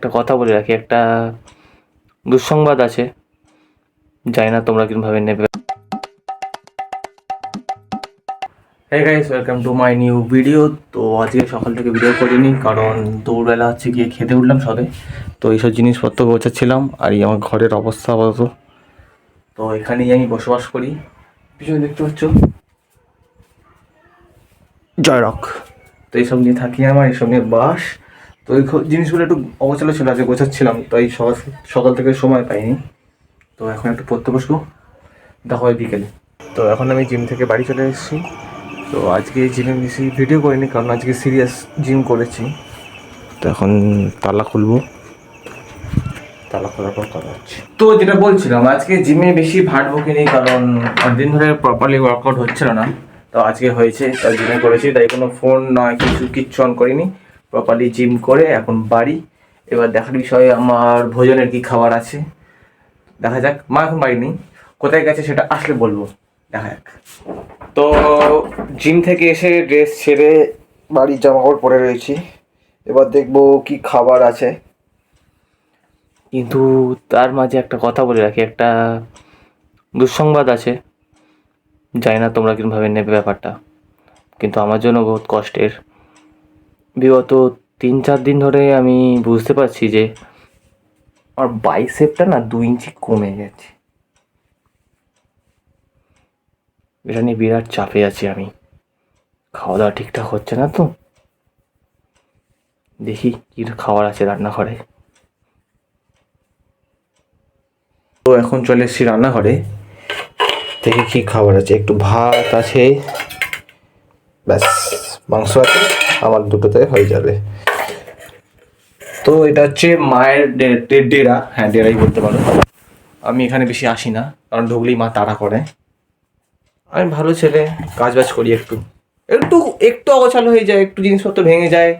একটা কথা বলে রাখি, একটা দুঃসংবাদ আছে, জানি না তোমরা কিভাবে নেবে। হ্যাঁ guys, welcome to my new video. তো আজকে সকাল থেকে ভিডিও করিনি কারণ দুপুরবেলা হচ্ছে গিয়ে খেতে উঠলাম সবে। তো এইসব জিনিসপত্র গোছাচ্ছিলাম আর এই আমার ঘরের অবস্থা আপাতত। তো এখানেই আমি বসবাস করি, পিছনে দেখতে পাচ্ছ জয়রক। তো এইসব নিয়ে থাকি, আমার এইসব নিয়ে বাস। তো এই জিনিসগুলো একটু অগোছালো ছিল, আজকে গোছাচ্ছিলাম, তো এই সকাল থেকে সময় পাইনি। তো এখন একটু পড়তে বসবো, দেখা হয় বিকেলে। তো এখন আমি জিম থেকে বাড়ি চলে এসেছি। তো আজকে জিমে বেশি ভিডিও করিনি কারণ আজকে সিরিয়াস জিম করেছি। তো এখন তালা খুলবো, তালা খোলার পর কথা হচ্ছে। তো যেটা বলছিলাম, আজকে জিমে বেশি ভাট বকিনি কারণ অনেকদিন ধরে প্রপারলি ওয়ার্কআউট হচ্ছিল না। তো আজকে হয়েছে, তাই জিমে করেছি, তাই কোনো ফোন নয় কিচ্ছু অন করিনি। প্রপারলি জিম করে এখন বাড়ি। এবার দেখার বিষয়ে আমার ভোজনের কি খাবার আছে, দেখা যাক। মা এখন বাড়ি নেই, কোথায় গেছে সেটা আসলে বলবো, দেখা যাক। তো জিম থেকে এসে ড্রেস ছেড়ে বাড়ির জামাকাপড় পরে রয়েছি, এবার দেখবো কি খাবার আছে। কিন্তু তার মাঝে একটা কথা বলে রাখি, একটা দুঃসংবাদ আছে, জানি না তোমরা কিভাবে নেবে ব্যাপারটা, কিন্তু আমার জন্য বহুত কষ্টের। বিগত 3-4 দিন ধরে আমি বুঝতে পারছি যে আমার বাইসেপটা না 2 ইঞ্চি কমে গেছে। এটা নিয়ে বিরাট চাপে আছি আমি। খাওয়া দাওয়া ঠিকঠাক হচ্ছে না, তো দেখি কি খাবার আছে রান্নাঘরে। তো এখন চলে এসেছি রান্নাঘরে, দেখি কি খাবার আছে। একটু ভাত আছে, ব্যাস, মাংস আছে, আমার দুটোতে হয়ে যাবে। তো এটা হচ্ছে মায়ের ডেরা, হ্যাঁ ডেরাই বলতে পারো। আমি এখানে বেশি আসি না কারণ ঢুকলেই মা তাড়া করে। আমি ভালো ছেলে, কাজ বাজ করি, একটু একটু একটু অগোছালো হয়ে যায়, একটু জিনিসপত্র ভেঙে যায়,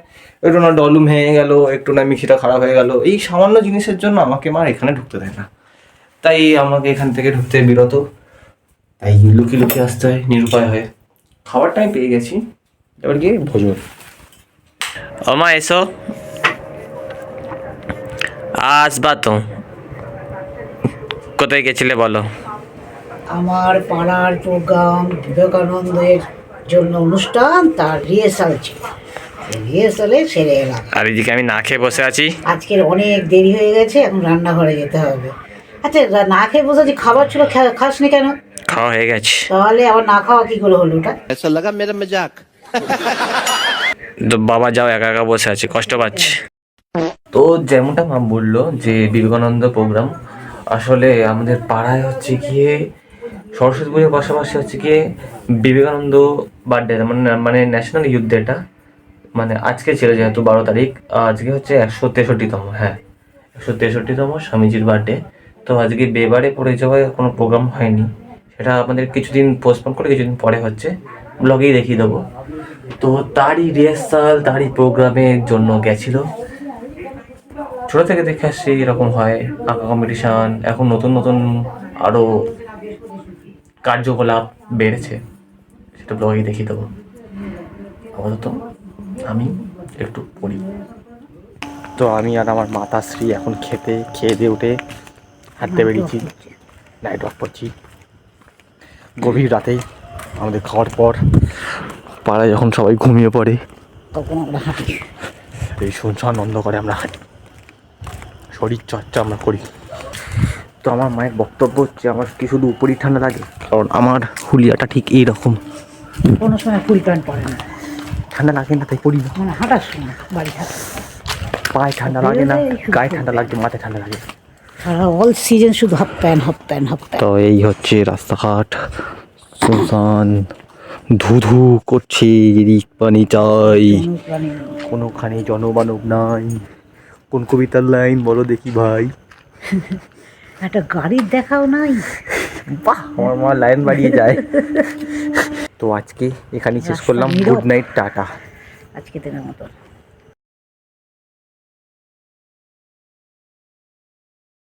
একটু না ডলুম ভেঙে গেল, একটু না মিক্সিটা খারাপ হয়ে গেল, এই সামান্য জিনিসের জন্য আমাকে মা এখানে ঢুকতে দেয় না। তাই আমাকে এখান থেকে ঢুকতে বিরত, তাই লুকিয়ে লুকিয়ে আসতে হয় নিরুপায় হয়ে। খাবারটা আমি পেয়ে গেছি, এবার গিয়ে ভোজন। ও মা এসো, আসবা তো। কোথায় গেছিলে বলো? আমার পাড়ার প্রোগ্রাম বিবেকানন্দের জন্য অনুষ্ঠান, তার রিহার্সাল ছিল, রিহার্সালে সেরে এলাম। আর এদিকে আমি না খেয়ে বসে আছি। আজকের অনেক দেরি হয়ে গেছে, এখন রান্নাঘরে যেতে হবে। আচ্ছা, না খেয়ে বসে আছি, খাবার ছিল, খাসনি কেন? খাওয়া হয়ে গেছে। তাহলে আবার না খাওয়া কি করে হলো ওটা? ऐसा लगा मेरा मजाक। তো বাবা যাও, একা একা বসে আছি, কষ্ট পাচ্ছি। তো যেমনটা মা বললো যে বিবেকানন্দ প্রোগ্রাম, আসলে আমাদের পাড়ায় হচ্ছে গিয়ে সরস্বতী পুজোর পাশাপাশি হচ্ছে গিয়ে বিবেকানন্দ বার্থডে, মানে ন্যাশনাল ইউথ ডেটা, মানে আজকে ছিল যেহেতু 12 তারিখ, আজকে হচ্ছে 163তম, হ্যাঁ 163তম স্বামীজির বার্থডে। তো আজকে বেবারে পড়ে যাওয়ায় কোনো প্রোগ্রাম হয়নি, সেটা আমাদের কিছুদিন পোস্টপোন করে কিছুদিন পরে হচ্ছে, ব্লগেই দেখিয়ে দেবো। তো তারই রিহার্সাল, তারই প্রোগ্রামের জন্য গেছিল। ছোটো থেকে দেখে আসছি এরকম হয়, আঁকা কম্পিটিশান, এখন নতুন নতুন আরও কার্যকলাপ বেড়েছে, সেটা ব্লগেই দেখিয়ে দেবো। আপাতত আমি একটু পড়ি। তো আমি আর আমার মাতাশ্রী এখন খেয়ে দিয়ে উঠে হাঁটতে বেরিয়েছি, নাইট ওয়াক করছি। গভীর রাতে আমাদের খাওয়ার পর পাড়ায় যখন সবাই ঘুমিয়ে পড়ে তখন আমরা হাঁটি, এই শুনশান বন্ধ করে আমরা হাঁটি, শরীর চর্চা আমরা করি। তো আমার মায়ের বক্তব্য হচ্ছে আমার কি শুধু উপরই ঠান্ডা লাগে, কারণ আমার হুলিয়াটা ঠিক এইরকম, কোনো সময় ফুল প্যান্ট পরে না, ঠান্ডা লাগে না তাই পরি না। মানে হাঁটার সময় বাড়ি থাকে, পায়ে ঠান্ডা লাগে না, গায়ে ঠান্ডা লাগে, মাথায় ঠান্ডা লাগে, সারা অল সিজন শুধু half pant half pant half pant. তো এই হচ্ছে রাস্তাঘাট শুনশান, ধু করছে, এদিক পানি চাই, কোনোখানে জনমানব নাই। কোন কবিতার লাইন বলো দেখি ভাই? একটা গাড়ির দেখাও নাই। বাহ, আমার মা লাইন বাড়িয়ে যায়। তো আজকে এখানেই শেষ করলাম, গুড নাইট, টাটা। আজকে দিনের মতো।